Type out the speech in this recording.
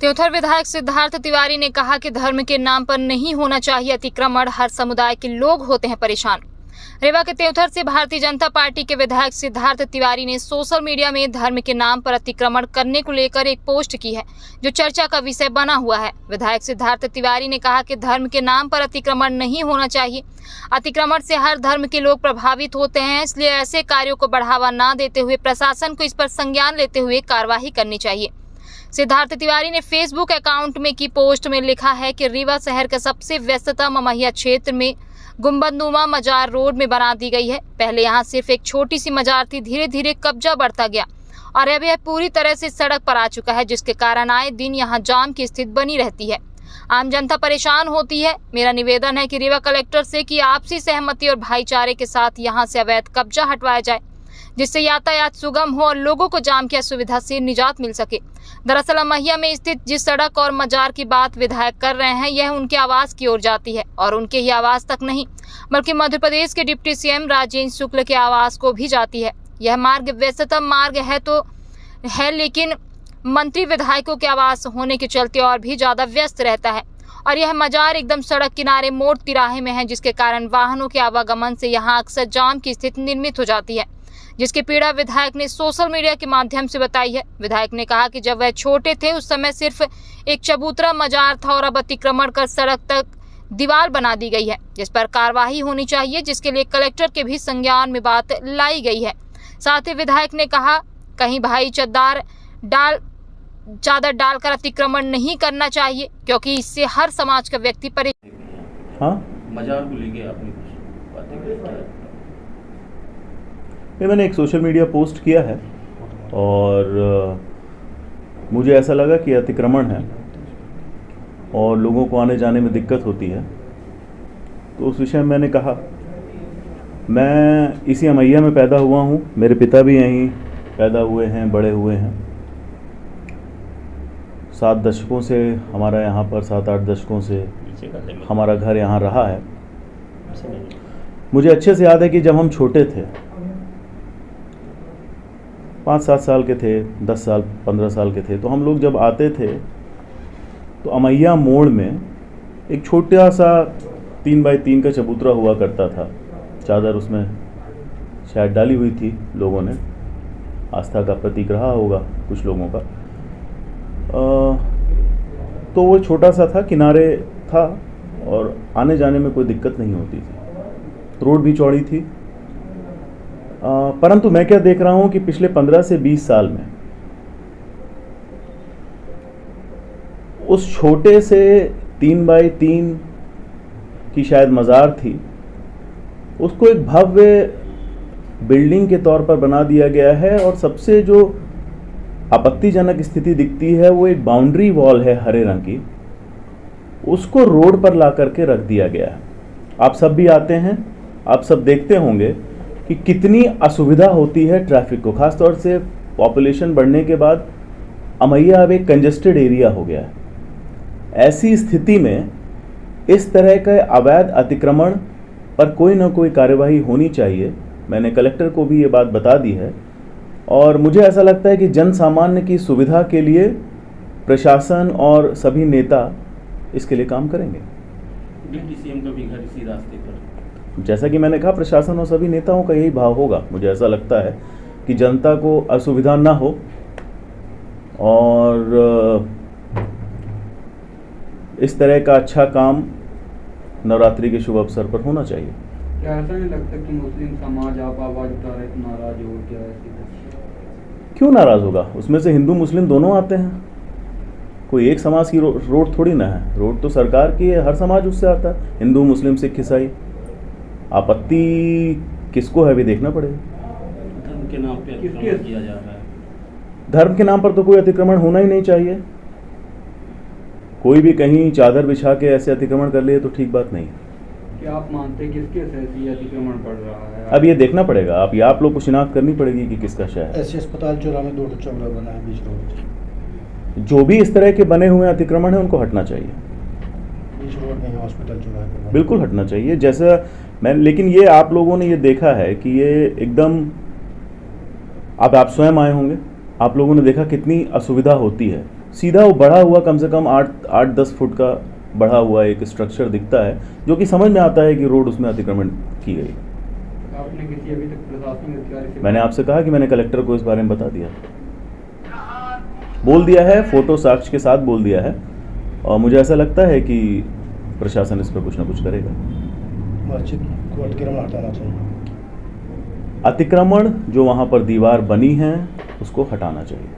त्योथर विधायक सिद्धार्थ तिवारी ने कहा कि धर्म के नाम पर नहीं होना चाहिए अतिक्रमण, हर समुदाय के लोग होते हैं परेशान। रेवा के त्योथर से भारतीय जनता पार्टी के विधायक सिद्धार्थ तिवारी ने सोशल मीडिया में धर्म के नाम पर अतिक्रमण करने को लेकर एक पोस्ट की है जो चर्चा का विषय बना हुआ है। विधायक सिद्धार्थ तिवारी ने कहा कि धर्म के नाम पर अतिक्रमण नहीं होना चाहिए। अतिक्रमण से हर धर्म के लोग प्रभावित होते हैं, इसलिए ऐसे कार्यों को बढ़ावा न देते हुए प्रशासन को इस पर संज्ञान लेते हुए कार्रवाई करनी चाहिए। सिद्धार्थ तिवारी ने फेसबुक अकाउंट में की पोस्ट में लिखा है कि रीवा शहर का सबसे व्यस्ततम ममैया क्षेत्र में गुंबदनुमा मजार रोड में बना दी गई है। पहले यहाँ सिर्फ एक छोटी सी मजार थी, धीरे धीरे कब्जा बढ़ता गया और अब यह पूरी तरह से सड़क पर आ चुका है, जिसके कारण आए दिन यहाँ जाम की स्थिति बनी रहती है। आम जनता परेशान होती है। मेरा निवेदन है कि रीवा कलेक्टर से कि आपसी सहमति और भाईचारे के साथ यहाँ से अवैध कब्जा हटवाया जाए, जिससे यातायात सुगम हो और लोगों को जाम की असुविधा से निजात मिल सके। दरअसल ममैया में स्थित जिस सड़क और मजार की बात विधायक कर रहे हैं, यह उनके आवास की ओर जाती है और उनके ही आवास तक नहीं बल्कि मध्य प्रदेश के डिप्टी सीएम राजेंद्र शुक्ल के आवास को भी जाती है। यह मार्ग व्यस्ततम मार्ग है लेकिन मंत्री विधायकों के आवास होने के चलते और भी ज्यादा व्यस्त रहता है और यह मजार एकदम सड़क किनारे मोड़ तिराहे में है, जिसके कारण वाहनों के आवागमन से यहाँ अक्सर जाम की स्थिति निर्मित हो जाती है, जिसकी पीड़ा विधायक ने सोशल मीडिया के माध्यम से बताई है। विधायक ने कहा कि जब वह छोटे थे उस समय सिर्फ एक चबूतरा मजार था और अब अतिक्रमण कर सड़क तक दीवार बना दी गई है, जिस पर कार्रवाई होनी चाहिए, जिसके लिए कलेक्टर के भी संज्ञान में बात लाई गई है। साथ ही विधायक ने कहा कहीं भाई चादर डालकर अतिक्रमण नहीं करना चाहिए, क्योंकि इससे हर समाज का व्यक्ति मजार को लेके आपने बातें मैंने एक सोशल मीडिया पोस्ट किया है और मुझे ऐसा लगा कि अतिक्रमण है और लोगों को आने जाने में दिक्कत होती है, तो उस विषय में मैंने कहा मैं इसी ममैया में पैदा हुआ हूँ, मेरे पिता भी यहीं पैदा हुए हैं, बड़े हुए हैं। 7 दशकों से हमारा यहाँ पर 7-8 दशकों से हमारा घर यहाँ रहा है। मुझे अच्छे से याद है कि जब हम छोटे थे, 5-7 साल के थे, 10 साल 15 साल के थे, तो हम लोग जब आते थे तो अमैया मोड़ में एक छोटा सा 3x3 का चबूतरा हुआ करता था। चादर उसमें शायद डाली हुई थी, लोगों ने, आस्था का प्रतीक रहा होगा कुछ लोगों का। तो वो छोटा सा था, किनारे था और आने जाने में कोई दिक्कत नहीं होती थी, रोड भी चौड़ी थी। परंतु मैं क्या देख रहा हूं कि पिछले 15 से 20 साल में उस छोटे से 3x3 की शायद मजार थी, उसको एक भव्य बिल्डिंग के तौर पर बना दिया गया है और सबसे जो आपत्तिजनक स्थिति दिखती है वो एक बाउंड्री वॉल है हरे रंग की, उसको रोड पर ला करके रख दिया गया है। आप सब भी आते हैं, आप सब देखते होंगे कि कितनी असुविधा होती है ट्रैफिक को, खासतौर से पॉपुलेशन बढ़ने के बाद अमैया अब एक कंजेस्टेड एरिया हो गया है। ऐसी स्थिति में इस तरह के अवैध अतिक्रमण पर कोई ना कोई कार्यवाही होनी चाहिए। मैंने कलेक्टर को भी ये बात बता दी है और मुझे ऐसा लगता है कि जन सामान्य की सुविधा के लिए प्रशासन और सभी नेता इसके लिए काम करेंगे। डिप्टी सीएम का भी घर इसी रास्ते पर, जैसा कि मैंने कहा, प्रशासन और सभी नेताओं का यही भाव होगा। मुझे ऐसा लगता है कि जनता को असुविधा ना हो और इस तरह का अच्छा काम नवरात्रि के शुभ अवसर पर होना चाहिए। क्या ऐसा नहीं लगता कि मुस्लिम समाज आप आवाज उठा रहे तो नाराज हो? क्या क्यों नाराज होगा? उसमें से हिंदू मुस्लिम दोनों आते हैं, कोई एक समाज की रोड थोड़ी ना है, रोड तो सरकार की है, हर समाज उससे आता है, हिंदू मुस्लिम सिख ईसाई। आपत्ति किसको है भी देखना पड़ेगा। धर्म के नाम पे अतिक्रमण किया जा रहा है। धर्म के नाम पर तो कोई अतिक्रमण होना ही नहीं चाहिए। कोई भी कहीं चादर बिछा के ऐसे अतिक्रमण कर लिए तो ठीक बात नहीं है। क्या आप मानते हैं किसके से अतिक्रमण बढ़ रहा है? अब ये देखना पड़ेगा, आप लोग को शिनाख्त करनी पड़ेगी कि किसका शय है। ऐसे अस्पताल चौराहे में 2 चौराहा बना है बीच रोड, जो भी इस तरह के बने हुए अतिक्रमण है उनको हटना चाहिए। बीच रोड में हॉस्पिटल चौराहे बिल्कुल हटना चाहिए। जैसा मैं, लेकिन ये आप लोगों ने ये देखा है कि ये एकदम, अब आप स्वयं आए होंगे, आप लोगों ने देखा कितनी असुविधा होती है। सीधा वो बढ़ा हुआ कम से कम 8-10 फुट का बढ़ा हुआ एक स्ट्रक्चर दिखता है, जो कि समझ में आता है कि रोड उसमें अतिक्रमण की गई। आपने किसी अभी तक प्रशासनिक अधिकारी से मैंने आपसे कहा कि मैंने कलेक्टर को इस बारे में बता दिया, बोल दिया है, फोटो साक्ष्य के साथ बोल दिया है, और मुझे ऐसा लगता है कि प्रशासन इस पर कुछ ना कुछ करेगा। मस्जिद को अतिक्रमण हटाना चाहिए। अतिक्रमण जो वहां पर दीवार बनी है उसको हटाना चाहिए।